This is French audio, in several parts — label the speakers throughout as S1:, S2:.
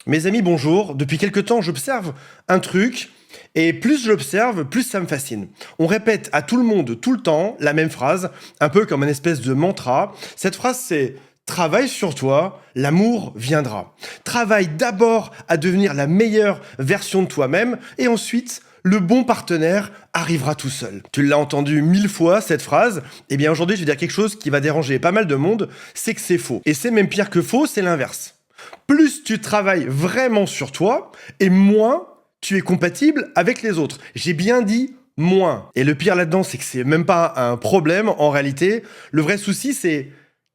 S1: Mes amis, bonjour. Depuis quelque temps, j'observe un truc, et plus je l'observe, plus ça me fascine. On répète à tout le monde, tout le temps, la même phrase, un peu comme une espèce de mantra. Cette phrase, c'est travaille sur toi, l'amour viendra. Travaille d'abord à devenir la meilleure version de toi-même, et ensuite, le bon partenaire arrivera tout seul. Tu l'as entendu 1000 fois, cette phrase. Eh bien, aujourd'hui, je vais dire quelque chose qui va déranger pas mal de monde, c'est que c'est faux. Et c'est même pire que faux, c'est l'inverse. Plus tu travailles vraiment sur toi, et moins tu es compatible avec les autres. J'ai bien dit moins. Et le pire là-dedans, c'est que c'est même pas un problème en réalité. Le vrai souci, c'est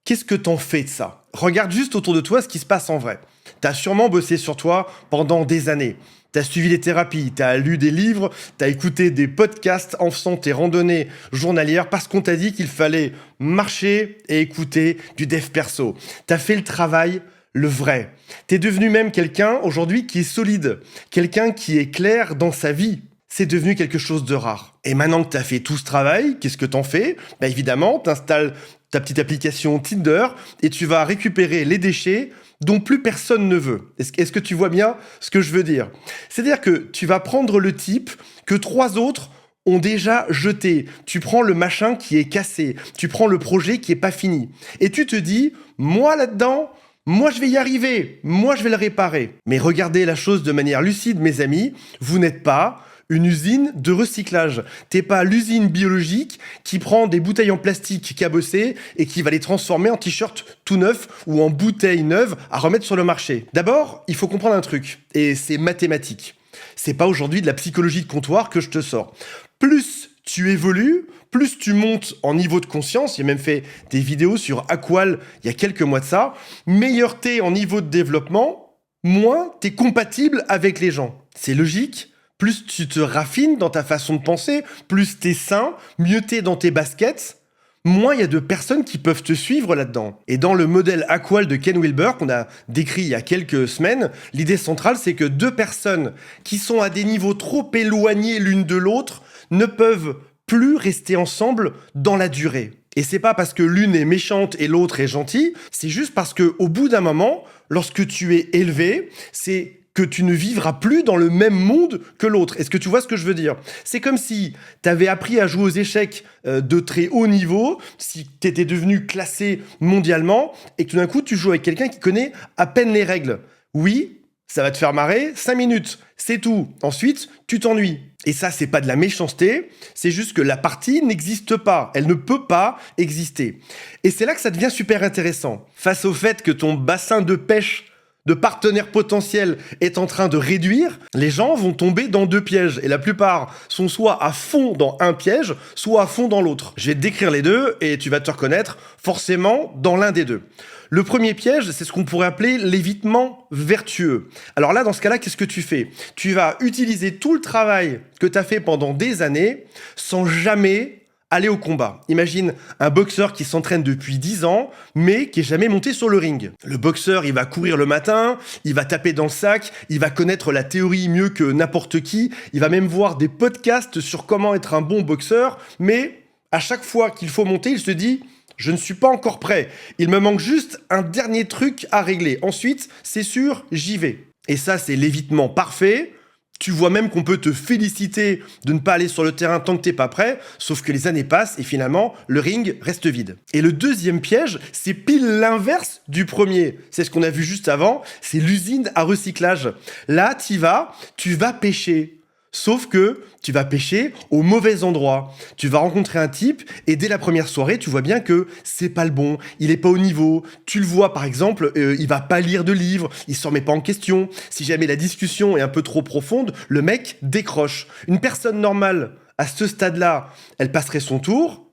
S1: qu'est-ce que t'en fais de ça? Regarde juste autour de toi ce qui se passe en vrai. T'as sûrement bossé sur toi pendant des années. T'as suivi des thérapies, t'as lu des livres, t'as écouté des podcasts en faisant tes randonnées journalières parce qu'on t'a dit qu'il fallait marcher et écouter du dev perso. T'as fait le travail, le vrai. T'es devenu même quelqu'un aujourd'hui qui est solide, quelqu'un qui est clair dans sa vie. C'est devenu quelque chose de rare. Et maintenant que t'as fait tout ce travail, qu'est-ce que t'en fais? Bah évidemment, t'installes ta petite application Tinder et tu vas récupérer les déchets dont plus personne ne veut. Est-ce que tu vois bien ce que je veux dire? C'est-à-dire que tu vas prendre le type que 3 autres ont déjà jeté. Tu prends le machin qui est cassé. Tu prends le projet qui est pas fini. Et tu te dis, moi là-dedans, moi je vais y arriver. Moi je vais le réparer. Mais regardez la chose de manière lucide, mes amis. Vous n'êtes pas une usine de recyclage. T'es pas l'usine biologique qui prend des bouteilles en plastique cabossées et qui va les transformer en t-shirt tout neuf ou en bouteilles neuves à remettre sur le marché. D'abord, il faut comprendre un truc, et c'est mathématique. C'est pas aujourd'hui de la psychologie de comptoir que je te sors. Plus tu évolues, plus tu montes en niveau de conscience, j'ai même fait des vidéos sur Aqual il y a quelques mois de ça, meilleur t'es en niveau de développement, moins t'es compatible avec les gens. C'est logique. Plus tu te raffines dans ta façon de penser, plus t'es sain, mieux t'es dans tes baskets, moins il y a de personnes qui peuvent te suivre là-dedans. Et dans le modèle Aqual de Ken Wilber, qu'on a décrit il y a quelques semaines, l'idée centrale, c'est que 2 personnes qui sont à des niveaux trop éloignés l'une de l'autre ne peuvent plus rester ensemble dans la durée. Et c'est pas parce que l'une est méchante et l'autre est gentille, c'est juste parce que au bout d'un moment, lorsque tu es élevé, c'est que tu ne vivras plus dans le même monde que l'autre. Est-ce que tu vois ce que je veux dire? C'est comme si tu avais appris à jouer aux échecs de très haut niveau, si tu étais devenu classé mondialement, et que tout d'un coup, tu joues avec quelqu'un qui connaît à peine les règles. Oui, ça va te faire marrer 5 minutes, c'est tout. Ensuite, tu t'ennuies. Et ça, c'est pas de la méchanceté, c'est juste que la partie n'existe pas. Elle ne peut pas exister. Et c'est là que ça devient super intéressant. Face au fait que ton bassin de pêche de partenaires potentiels est en train de réduire, les gens vont tomber dans 2 pièges. Et la plupart sont soit à fond dans un piège, soit à fond dans l'autre. Je vais te décrire les deux et tu vas te reconnaître forcément dans l'un des deux. Le premier piège, c'est ce qu'on pourrait appeler l'évitement vertueux. Alors là, dans ce cas-là, qu'est-ce que tu fais? Tu vas utiliser tout le travail que tu as fait pendant des années sans jamais aller au combat. Imagine un boxeur qui s'entraîne depuis 10 ans, mais qui est jamais monté sur le ring. Le boxeur, il va courir le matin, il va taper dans le sac, il va connaître la théorie mieux que n'importe qui, il va même voir des podcasts sur comment être un bon boxeur, mais à chaque fois qu'il faut monter, il se dit « Je ne suis pas encore prêt. Il me manque juste un dernier truc à régler. Ensuite, c'est sûr, j'y vais. » Et ça, c'est l'évitement parfait. Tu vois même qu'on peut te féliciter de ne pas aller sur le terrain tant que t'es pas prêt, sauf que les années passent et finalement, le ring reste vide. Et le deuxième piège, c'est pile l'inverse du premier. C'est ce qu'on a vu juste avant, c'est l'usine à recyclage. Là, tu vas pêcher. Sauf que tu vas pêcher au mauvais endroit. Tu vas rencontrer un type et dès la première soirée, tu vois bien que c'est pas le bon, il est pas au niveau. Tu le vois par exemple, il va pas lire de livres, il s'en met pas en question. Si jamais la discussion est un peu trop profonde, le mec décroche. Une personne normale, à ce stade-là, elle passerait son tour.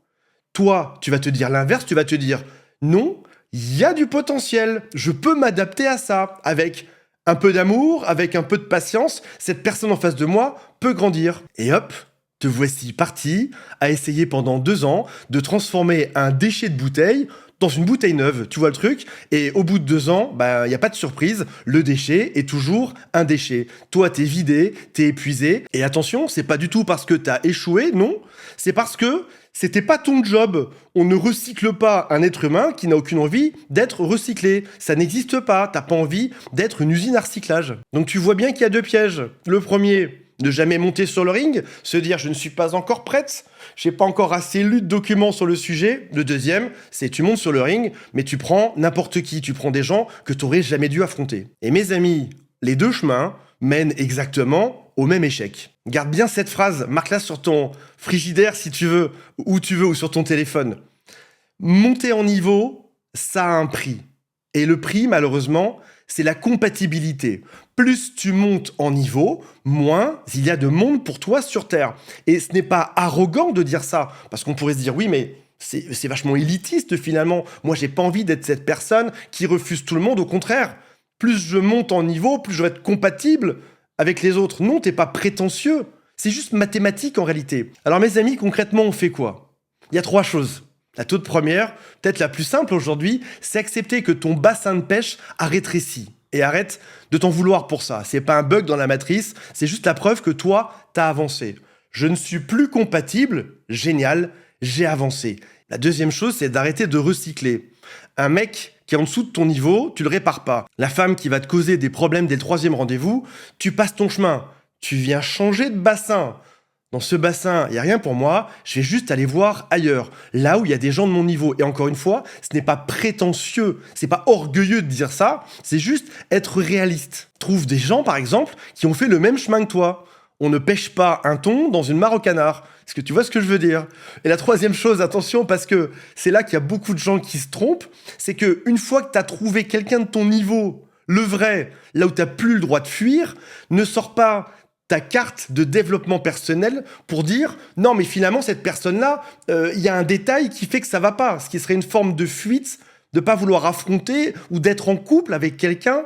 S1: Toi, tu vas te dire l'inverse, tu vas te dire non, il y a du potentiel, je peux m'adapter à ça avec un peu d'amour, avec un peu de patience, cette personne en face de moi peut grandir. Et hop, te voici parti à essayer pendant 2 ans de transformer un déchet de bouteille, dans une bouteille neuve, tu vois le truc, et au bout de 2 ans, il n'y a pas de surprise, le déchet est toujours un déchet. Toi, t'es vidé, t'es épuisé, et attention, c'est pas du tout parce que t'as échoué, non, c'est parce que c'était pas ton job. On ne recycle pas un être humain qui n'a aucune envie d'être recyclé. Ça n'existe pas, t'as pas envie d'être une usine à recyclage. Donc tu vois bien qu'il y a 2 pièges. Le premier, ne jamais monter sur le ring, se dire je ne suis pas encore prête, j'ai pas encore assez lu de documents sur le sujet. Le deuxième, c'est tu montes sur le ring, mais tu prends n'importe qui, tu prends des gens que t'aurais jamais dû affronter. Et mes amis, les 2 chemins mènent exactement au même échec. Garde bien cette phrase, marque-la sur ton frigidaire si tu veux, où tu veux, ou sur ton téléphone. Monter en niveau, ça a un prix. Et le prix, malheureusement, c'est la compatibilité. Plus tu montes en niveau, moins il y a de monde pour toi sur Terre. Et ce n'est pas arrogant de dire ça, parce qu'on pourrait se dire, oui, mais c'est vachement élitiste finalement. Moi, j'ai pas envie d'être cette personne qui refuse tout le monde, au contraire. Plus je monte en niveau, plus je vais être compatible avec les autres. Non, t'es pas prétentieux. C'est juste mathématique en réalité. Alors mes amis, concrètement, on fait quoi? Il y a 3 choses. La toute première, peut-être la plus simple aujourd'hui, c'est accepter que ton bassin de pêche a rétréci. Et arrête de t'en vouloir pour ça. C'est pas un bug dans la matrice, c'est juste la preuve que toi, t'as avancé. Je ne suis plus compatible, génial, j'ai avancé. La deuxième chose, c'est d'arrêter de recycler. Un mec qui est en dessous de ton niveau, tu le répares pas. La femme qui va te causer des problèmes dès le 3e rendez-vous, tu passes ton chemin. Tu viens changer de bassin. Dans ce bassin, il n'y a rien pour moi, je vais juste aller voir ailleurs, là où il y a des gens de mon niveau. Et encore une fois, ce n'est pas prétentieux, c'est pas orgueilleux de dire ça, c'est juste être réaliste. Trouve des gens, par exemple, qui ont fait le même chemin que toi. On ne pêche pas un thon dans une mare au canard. Est-ce que tu vois ce que je veux dire? Et la troisième chose, attention, parce que c'est là qu'il y a beaucoup de gens qui se trompent, c'est que une fois que tu as trouvé quelqu'un de ton niveau, le vrai, là où tu n'as plus le droit de fuir, ne sors pas ta carte de développement personnel pour dire non mais finalement cette personne-là, il y a un détail qui fait que ça va pas, ce qui serait une forme de fuite, de pas vouloir affronter ou d'être en couple avec quelqu'un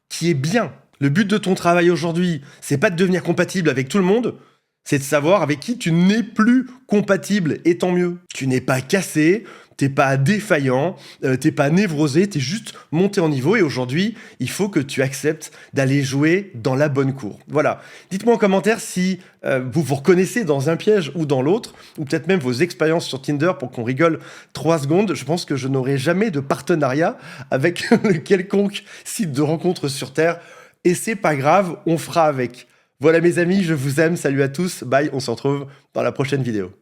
S1: qui est bien. Le but de ton travail aujourd'hui, c'est pas de devenir compatible avec tout le monde, c'est de savoir avec qui tu n'es plus compatible, et tant mieux. Tu n'es pas cassé, t'es pas défaillant, t'es pas névrosé, t'es juste monté en niveau et aujourd'hui, il faut que tu acceptes d'aller jouer dans la bonne cour. Voilà. Dites-moi en commentaire si vous vous reconnaissez dans un piège ou dans l'autre, ou peut-être même vos expériences sur Tinder pour qu'on rigole 3 secondes. Je pense que je n'aurai jamais de partenariat avec quelconque site de rencontre sur Terre et c'est pas grave, on fera avec. Voilà mes amis, je vous aime, salut à tous, bye, on se retrouve dans la prochaine vidéo.